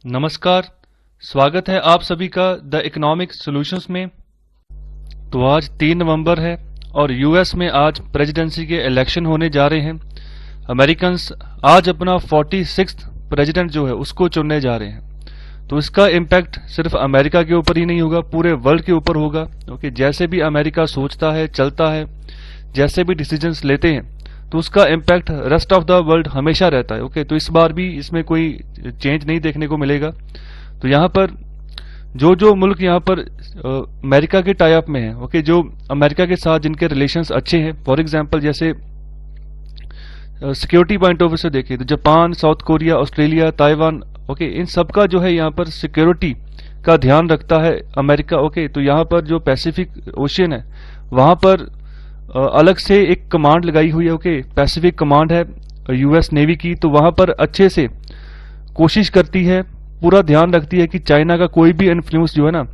नमस्कार। स्वागत है आप सभी का द इकोनॉमिक सॉल्यूशंस में। तो आज 3 नवंबर है और यूएस में आज प्रेसिडेंसी के इलेक्शन होने जा रहे हैं। अमेरिकन्स आज अपना 46th प्रेसिडेंट जो है उसको चुनने जा रहे हैं। तो इसका इम्पैक्ट सिर्फ अमेरिका के ऊपर ही नहीं होगा, पूरे वर्ल्ड के ऊपर होगा। ओके, जैसे भी अमेरिका सोचता है, चलता है, जैसे भी डिसीजंस लेते हैं, तो उसका impact rest of the world हमेशा रहता है। ओके, तो इस बार भी इसमें कोई चेंज नहीं देखने को मिलेगा। तो यहाँ पर जो मुल्क यहाँ पर अमेरिका के टाई अप में है, ओके, जो अमेरिका के साथ जिनके रिलेशंस अच्छे हैं, फॉर एग्जांपल जैसे सिक्योरिटी पॉइंट ऑफ व्यू से देखें तो Japan, South Korea, Australia, Taiwan, okay, इन सब का जो है यहाँ पर सिक्योरिटी का ध्यान रखता है अमेरिका। ओके, तो यहाँ पर जो पैसिफिक ओशियन है वहाँ पर अलग से एक कमांड लगाई हुई है। ओके, पैसिफिक कमांड है यूएस नेवी की, तो वहाँ पर अच्छे से कोशिश करती है, पूरा ध्यान रखती है कि चाइना का कोई भी इन्फ्लुएंस जो है ना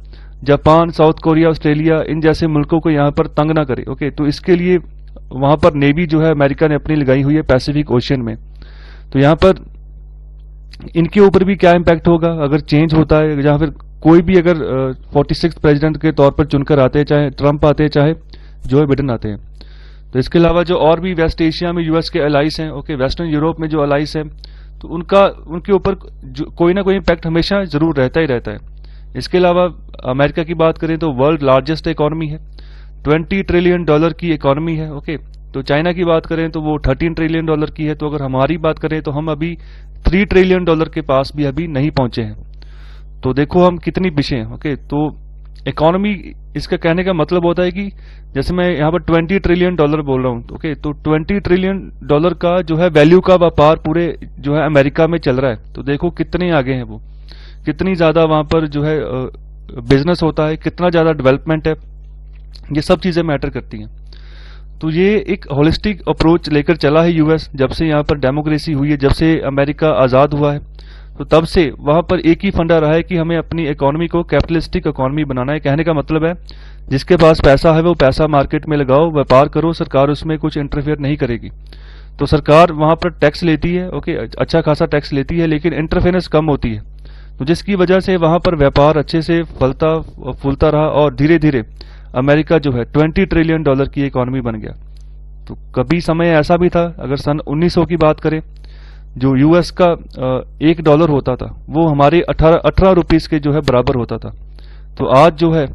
जापान, साउथ कोरिया, ऑस्ट्रेलिया, इन जैसे मुल्कों को यहाँ पर तंग ना करे। ओके, तो इसके लिए वहाँ पर नेवी जो है अमेरिका ने अपनी लगाई हुई है पैसिफिक ओशियन में। तो यहाँ पर इनके ऊपर भी क्या इम्पैक्ट होगा अगर चेंज होता है, या फिर कोई भी अगर 46th प्रेसिडेंट के तौर पर चुनकर आते हैं, चाहे ट्रंप आते हैं, चाहे जो बिडेन आते हैं। तो इसके अलावा जो और भी वेस्ट एशिया में यूएस के अलाइस हैं, ओके, वेस्टर्न यूरोप में जो अलाइस हैं, तो उनके ऊपर कोई ना कोई इम्पैक्ट हमेशा जरूर रहता ही रहता है। इसके अलावा अमेरिका की बात करें तो वर्ल्ड लार्जेस्ट इकोनॉमी है, $20 ट्रिलियन की इकोनॉमी है। ओके, तो चाइना की बात करें तो वो $13 ट्रिलियन की है। तो अगर हमारी बात करें तो हम अभी $3 ट्रिलियन के पास भी अभी नहीं पहुंचे हैं। तो देखो हम कितनी पीछे हैं। ओके, तो इकोनॉमी, इसका कहने का मतलब होता है कि जैसे मैं यहाँ पर $20 ट्रिलियन बोल रहा हूँ, ओके, तो $20 ट्रिलियन का जो है वैल्यू का व्यापार पूरे जो है अमेरिका में चल रहा है। तो देखो कितने आगे हैं वो, कितनी ज्यादा वहां पर जो है बिजनेस होता है, कितना ज्यादा डेवलपमेंट है, ये सब चीजें मैटर करती हैं। तो ये एक होलिस्टिक अप्रोच लेकर चला है यूएस, जब से यहाँ पर डेमोक्रेसी हुई है, जब से अमेरिका आजाद हुआ है, तो तब से वहां पर एक ही फंडा रहा है कि हमें अपनी इकोनॉमी को कैपिटलिस्टिक इकोनॉमी बनाना है। कहने का मतलब है जिसके पास पैसा है वो पैसा मार्केट में लगाओ, व्यापार करो, सरकार उसमें कुछ इंटरफेयर नहीं करेगी। तो सरकार वहां पर टैक्स लेती है, ओके, अच्छा खासा टैक्स लेती है, लेकिन इंटरफेरेंस कम होती है। तो जिसकी वजह से वहां पर व्यापार अच्छे से फलता फूलता रहा और धीरे धीरे अमेरिका जो है $20 ट्रिलियन की इकोनॉमी बन गया। तो कभी समय ऐसा भी था, अगर सन 1900 की बात करें, जो यूएस का $1 होता था वो हमारे 18 रुपीस के जो है बराबर होता था। तो आज जो है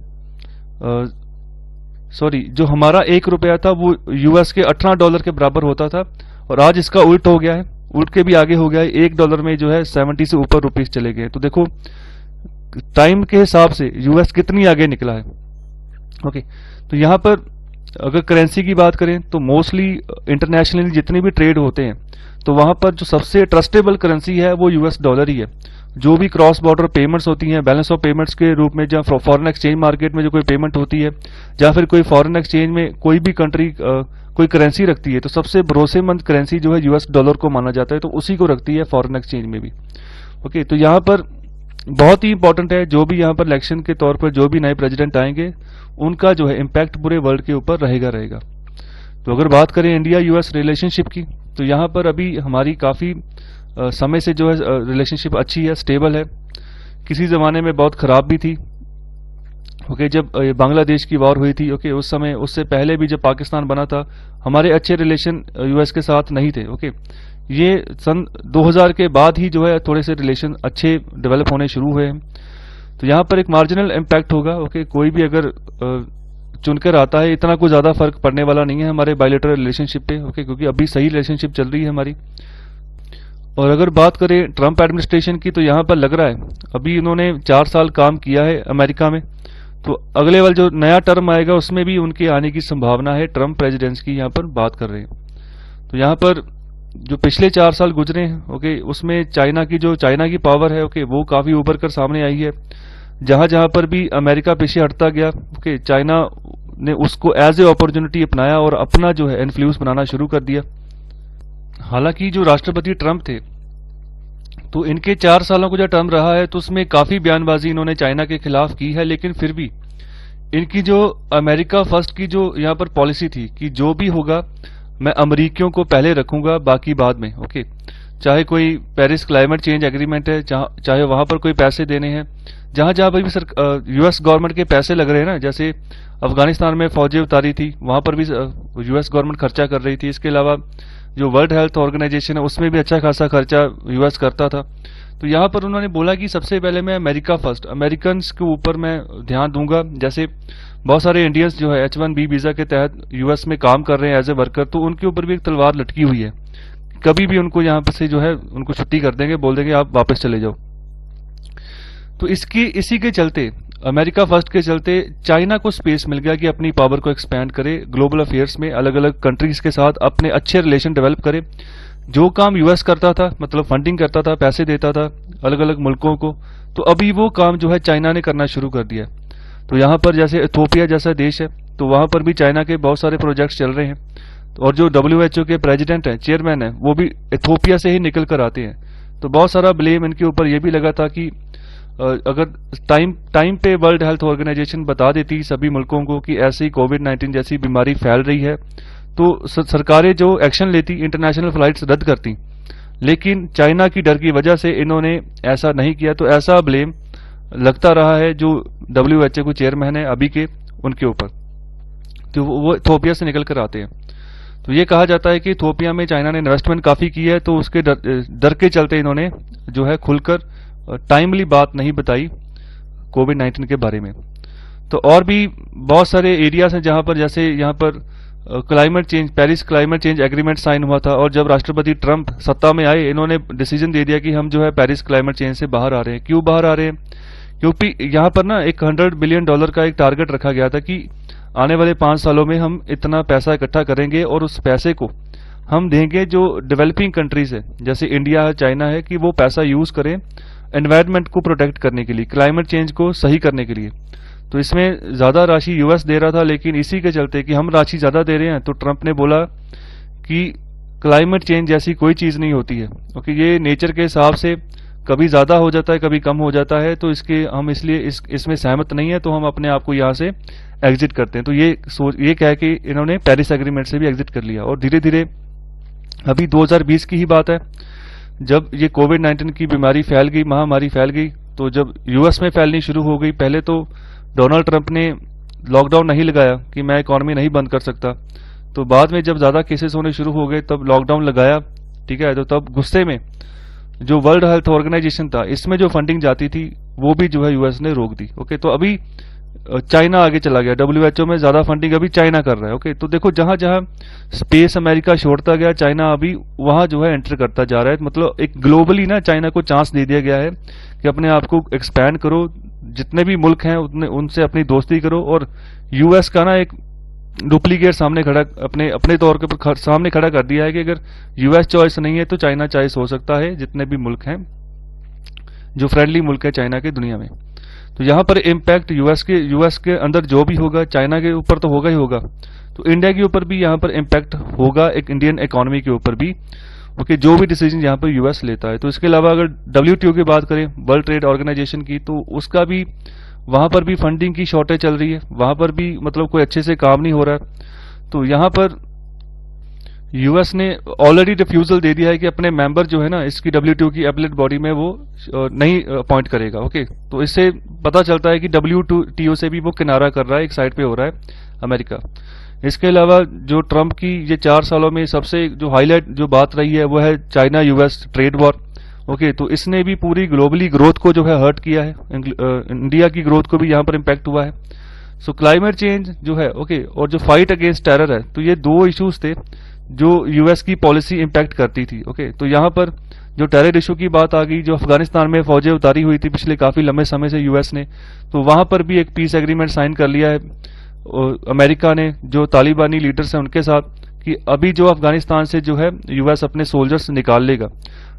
जो हमारा ₹1 था वो यूएस के $18 के बराबर होता था, और आज इसका उल्ट हो गया है, उल्ट के भी आगे हो गया है। $1 में जो है 70 से ऊपर रुपीस चले गए। तो देखो टाइम के हिसाब से यूएस कितनी आगे निकला है। ओके, तो यहाँ पर अगर करेंसी की बात करें तो मोस्टली इंटरनेशनली जितने भी ट्रेड होते हैं तो वहां पर जो सबसे ट्रस्टेबल करेंसी है वो यूएस डॉलर ही है। जो भी क्रॉस बॉर्डर पेमेंट्स होती हैं, बैलेंस ऑफ पेमेंट्स के रूप में, जहाँ फॉरेन एक्सचेंज मार्केट में जो कोई पेमेंट होती है, या फिर कोई फॉरेन एक्सचेंज में कोई भी कंट्री कोई करेंसी रखती है, तो सबसे भरोसेमंद करेंसी जो है यूएस डॉलर को माना जाता है। तो उसी को रखती है फॉरेन एक्सचेंज में भी। ओके, तो यहाँ पर बहुत ही इंपॉर्टेंट है, जो भी यहाँ पर इलेक्शन के तौर पर जो भी नए प्रेसिडेंट आएंगे उनका जो है इम्पैक्ट पूरे वर्ल्ड के ऊपर रहेगा। तो अगर बात करें इंडिया यूएस रिलेशनशिप की, तो यहाँ पर अभी हमारी काफी समय से जो है रिलेशनशिप अच्छी है, स्टेबल है। किसी जमाने में बहुत खराब भी थी। ओके, जब बांग्लादेश की वॉर हुई थी, ओके, उस समय, उससे पहले भी जब पाकिस्तान बना था, हमारे अच्छे रिलेशन यूएस के साथ नहीं थे। ओके, ये सन 2000 के बाद ही जो है थोड़े से रिलेशन अच्छे डेवलप होने शुरू हुए हैं। तो यहाँ पर एक मार्जिनल इम्पैक्ट होगा। ओके, कोई भी अगर चुनकर आता है, इतना कुछ ज्यादा फर्क पड़ने वाला नहीं है हमारे बायलैटरल रिलेशनशिप पे। ओके, क्योंकि अभी सही रिलेशनशिप चल रही है हमारी। और अगर बात करें ट्रंप एडमिनिस्ट्रेशन की, तो यहाँ पर लग रहा है अभी इन्होंने 4 साल काम किया है अमेरिका में, तो अगले वाला जो नया टर्म आएगा उसमें भी उनके आने की संभावना है। ट्रंप प्रेसिडेंस की यहाँ पर बात कर रहे हैं। तो यहाँ पर जो पिछले 4 साल गुजरे हैं, ओके, उसमें चाइना की पावर है, ओके, वो काफी उभर कर सामने आई है। जहां जहां पर भी अमेरिका पीछे हटता गया, ओके, चाइना ने उसको एज ए अपॉर्चुनिटी अपनाया और अपना जो है इन्फ्लुएंस बनाना शुरू कर दिया। हालांकि जो राष्ट्रपति ट्रंप थे, तो इनके 4 सालों का जो टर्म रहा है, तो उसमें काफी बयानबाजी इन्होंने चाइना के खिलाफ की है, लेकिन फिर भी इनकी जो अमेरिका फर्स्ट की जो यहाँ पर पॉलिसी थी कि जो भी होगा मैं अमरीकियों को पहले रखूंगा, बाकी बाद में। ओके, चाहे कोई पेरिस क्लाइमेट चेंज एग्रीमेंट है, चाहे वहां पर कोई पैसे देने हैं, जहां जहां पर भी यूएस गवर्नमेंट के पैसे लग रहे हैं ना, जैसे अफगानिस्तान में फौजें उतारी थी, वहां पर भी यूएस गवर्नमेंट खर्चा कर रही थी। इसके अलावा जो वर्ल्ड हेल्थ ऑर्गेनाइजेशन है उसमें भी अच्छा खासा खर्चा यूएस करता था। तो यहाँ पर उन्होंने बोला कि सबसे पहले मैं अमेरिका फर्स्ट, अमेरिकन के ऊपर मैं ध्यान दूंगा। जैसे बहुत सारे इंडियंस जो है H1B वीजा के तहत यूएस में काम कर रहे हैं एज ए वर्कर, तो उनके ऊपर भी एक तलवार लटकी हुई है। कभी भी उनको यहाँ पर से जो है उनको छुट्टी कर देंगे, बोल देंगे आप वापस चले जाओ। तो इसी के चलते, अमेरिका फर्स्ट के चलते चाइना को स्पेस मिल गया कि अपनी पावर को एक्सपैंड करे, ग्लोबल अफेयर्स में अलग अलग कंट्रीज के साथ अपने अच्छे रिलेशन डेवलप करे। जो काम यूएस करता था, मतलब फंडिंग करता था, पैसे देता था अलग अलग मुल्कों को, तो अभी वो काम जो है चाइना ने करना शुरू कर दिया। तो यहाँ पर जैसे इथोपिया जैसा देश है, तो वहां पर भी चाइना के बहुत सारे प्रोजेक्ट्स चल रहे हैं। और जो WHO के प्रेसिडेंट हैं, चेयरमैन है, वो भी इथोपिया से ही निकल कर आते हैं। तो बहुत सारा ब्लेम इनके ऊपर यह भी लगा था कि अगर टाइम पे वर्ल्ड हेल्थ ऑर्गेनाइजेशन बता देती सभी मुल्कों को कि ऐसे ही कोविड-19 जैसी बीमारी फैल रही है, तो सरकारें जो एक्शन लेती, इंटरनेशनल फ्लाइट्स रद्द करती। लेकिन चाइना की डर की वजह से इन्होंने ऐसा नहीं किया, तो ऐसा ब्लेम लगता रहा है जो WHO को चेयरमैन है अभी के, उनके ऊपर। तो वो इथोपिया से निकल कर आते हैं। तो ये कहा जाता है कि इथोपिया में चाइना ने इन्वेस्टमेंट काफी की है, तो उसके डर के चलते इन्होंने जो है खुलकर टाइमली बात नहीं बताई कोविड-19 के बारे में। तो और भी बहुत सारे एरियाज हैं जहां पर, जैसे यहाँ पर climate change, Paris climate change agreement sign हुआ था, और जब राष्ट्रपति ट्रंप सत्ता में आए, इन्होंने डिसीजन दे दिया कि हम जो है पेरिस क्लाइमेट चेंज से बाहर आ रहे हैं। क्यों बाहर आ रहे हैं? क्योंकि यहाँ पर ना एक $100 बिलियन का एक टारगेट रखा गया था कि आने वाले 5 सालों में हम इतना पैसा इकट्ठा करेंगे और उस पैसे को हम देंगे जो डेवलपिंग कंट्रीज है, जैसे इंडिया है, चाइना है, कि वो पैसा यूज करें एनवायरनमेंट को प्रोटेक्ट करने के लिए, क्लाइमेट चेंज को सही करने के लिए। तो इसमें ज्यादा राशि यूएस दे रहा था, लेकिन इसी के चलते कि हम राशि ज्यादा दे रहे हैं, तो ट्रंप ने बोला कि क्लाइमेट चेंज जैसी कोई चीज नहीं होती है, क्योंकि ये नेचर के हिसाब से कभी ज्यादा हो जाता है, कभी कम हो जाता है। तो इसके हम इसलिए इसमें सहमत नहीं है, तो हम अपने आप को यहाँ से एग्जिट करते हैं। तो ये कह के इन्होंने पेरिस एग्रीमेंट से भी एग्जिट कर लिया। और धीरे धीरे अभी 2020 की ही बात है, जब ये कोविड-19 की बीमारी फैल गई, महामारी फैल गई, तो जब यूएस में फैलनी शुरू हो गई, पहले तो डोनाल्ड ट्रंप ने लॉकडाउन नहीं लगाया कि मैं इकॉनमी नहीं बंद कर सकता। तो बाद में जब ज्यादा केसेस होने शुरू हो गए, तब लॉकडाउन लगाया, ठीक है। तो तब गुस्से में जो वर्ल्ड हेल्थ ऑर्गेनाइजेशन था, इसमें जो फंडिंग जाती थी, वो भी जो है यूएस ने रोक दी। ओके, तो अभी चाइना आगे चला गया, WHO में ज्यादा फंडिंग अभी चाइना कर रहा है। ओके, तो देखो जहां जहां स्पेस अमेरिका छोड़ता गया, चाइना अभी वहां जो है एंटर करता जा रहा है। मतलब एक ग्लोबली ना चाइना को चांस दे दिया गया है कि अपने आप को एक्सपैंड करो, जितने भी मुल्क हैं उनसे अपनी दोस्ती करो। और यूएस का ना एक डुप्लीकेट सामने खड़ा, अपने तौर के सामने खड़ा कर दिया है कि अगर यूएस चॉइस नहीं है तो चाइना चॉइस हो सकता है, जितने भी मुल्क हैं जो फ्रेंडली मुल्क है चाइना के दुनिया में। तो यहाँ पर इम्पैक्ट यूएस के अंदर जो भी होगा, चाइना के ऊपर तो होगा ही होगा, तो इंडिया के ऊपर भी यहाँ पर इम्पैक्ट होगा, एक इंडियन इकोनॉमी के ऊपर भी। ओके, जो भी डिसीजन यहाँ पर यूएस लेता है। तो इसके अलावा अगर WTO की बात करें, वर्ल्ड ट्रेड ऑर्गेनाइजेशन की, तो उसका भी वहां पर भी फंडिंग की शॉर्टेज चल रही है, वहां पर भी मतलब कोई अच्छे से काम नहीं हो रहा है। तो यहाँ पर यूएस ने ऑलरेडी रिफ्यूजल दे दिया है कि अपने मेंबर जो है ना इसकी WTO की एपलेट बॉडी में वो नहीं अपॉइंट करेगा। ओके, तो इससे पता चलता है कि WTO से भी वो किनारा कर रहा है, एक साइड पे हो रहा है अमेरिका। इसके अलावा जो ट्रंप की ये 4 सालों में सबसे जो हाईलाइट जो बात रही है, वो है China US trade war. Okay, तो इसने भी पूरी ग्लोबली ग्रोथ को जो है हर्ट किया है, इंडिया की ग्रोथ को भी यहाँ पर इम्पैक्ट हुआ है। सो क्लाइमेट चेंज जो है, ओके, और जो फाइट अगेंस्ट टेरर है, तो ये 2 इश्यूज थे जो यूएस की पॉलिसी इम्पैक्ट करती थी। ओके, तो यहाँ पर जो टेरर इशू की बात आ गई, जो अफगानिस्तान में फौजें उतारी हुई थी पिछले काफी लंबे समय से यूएस ने, तो वहां पर भी एक पीस एग्रीमेंट साइन कर लिया है अमेरिका ने जो तालिबानी लीडर्स हैं उनके साथ, कि अभी जो अफगानिस्तान से जो है यूएस अपने सोल्जर्स निकाल लेगा।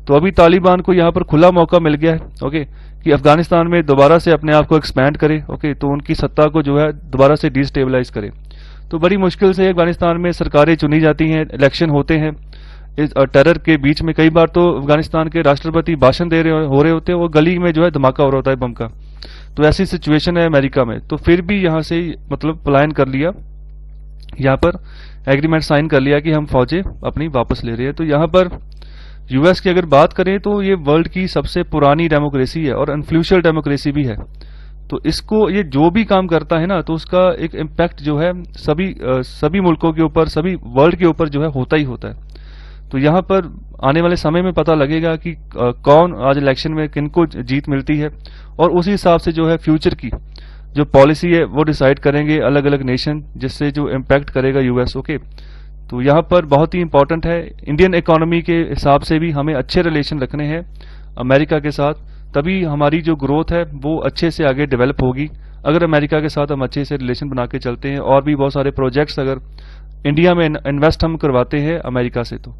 तो अभी तालिबान को यहाँ पर खुला मौका मिल गया है, ओके, कि अफगानिस्तान में दोबारा से अपने आप को एक्सपैंड करे। ओके, तो उनकी सत्ता को जो है दोबारा से डिस्टेबलाइज करे। तो बड़ी मुश्किल से अफगानिस्तान में सरकारें चुनी जाती हैं, इलेक्शन होते हैं इस टेरर के बीच में। कई बार तो अफगानिस्तान के राष्ट्रपति भाषण दे रहे हो रहे होते हैं, वो गली में जो है धमाका हो रहा होता है बम का। तो ऐसी सिचुएशन है अमेरिका में, तो फिर भी यहाँ से मतलब पलायन कर लिया, यहाँ पर एग्रीमेंट साइन कर लिया कि हम फौजें अपनी वापस ले रहे हैं। तो यहाँ पर यूएस की अगर बात करें तो ये वर्ल्ड की सबसे पुरानी डेमोक्रेसी है और इन्फ्लुएंशियल डेमोक्रेसी भी है। तो इसको ये जो भी काम करता है ना, तो उसका एक इम्पैक्ट जो है सभी मुल्कों के ऊपर, सभी वर्ल्ड के ऊपर जो है होता ही होता है। तो यहाँ पर आने वाले समय में पता लगेगा कि कौन आज इलेक्शन में किनको जीत मिलती है, और उसी हिसाब से जो है फ्यूचर की जो पॉलिसी है वो डिसाइड करेंगे अलग अलग नेशन, जिससे जो इम्पैक्ट करेगा यूएस। ओके, तो यहाँ पर बहुत ही इंपॉर्टेंट है, इंडियन इकोनॉमी के हिसाब से भी हमें अच्छे रिलेशन रखने हैं अमेरिका के साथ, तभी हमारी जो ग्रोथ है वो अच्छे से आगे डेवलप होगी। अगर अमेरिका के साथ हम अच्छे से रिलेशन बना के चलते हैं, और भी बहुत सारे प्रोजेक्ट्स अगर इंडिया में इन्वेस्ट हम करवाते हैं अमेरिका से तो।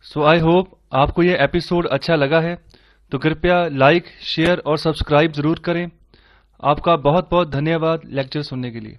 सो आई होप आपको ये एपिसोड अच्छा लगा है, तो कृपया लाइक, शेयर और सब्सक्राइब ज़रूर करें। आपका बहुत बहुत धन्यवाद लेक्चर सुनने के लिए।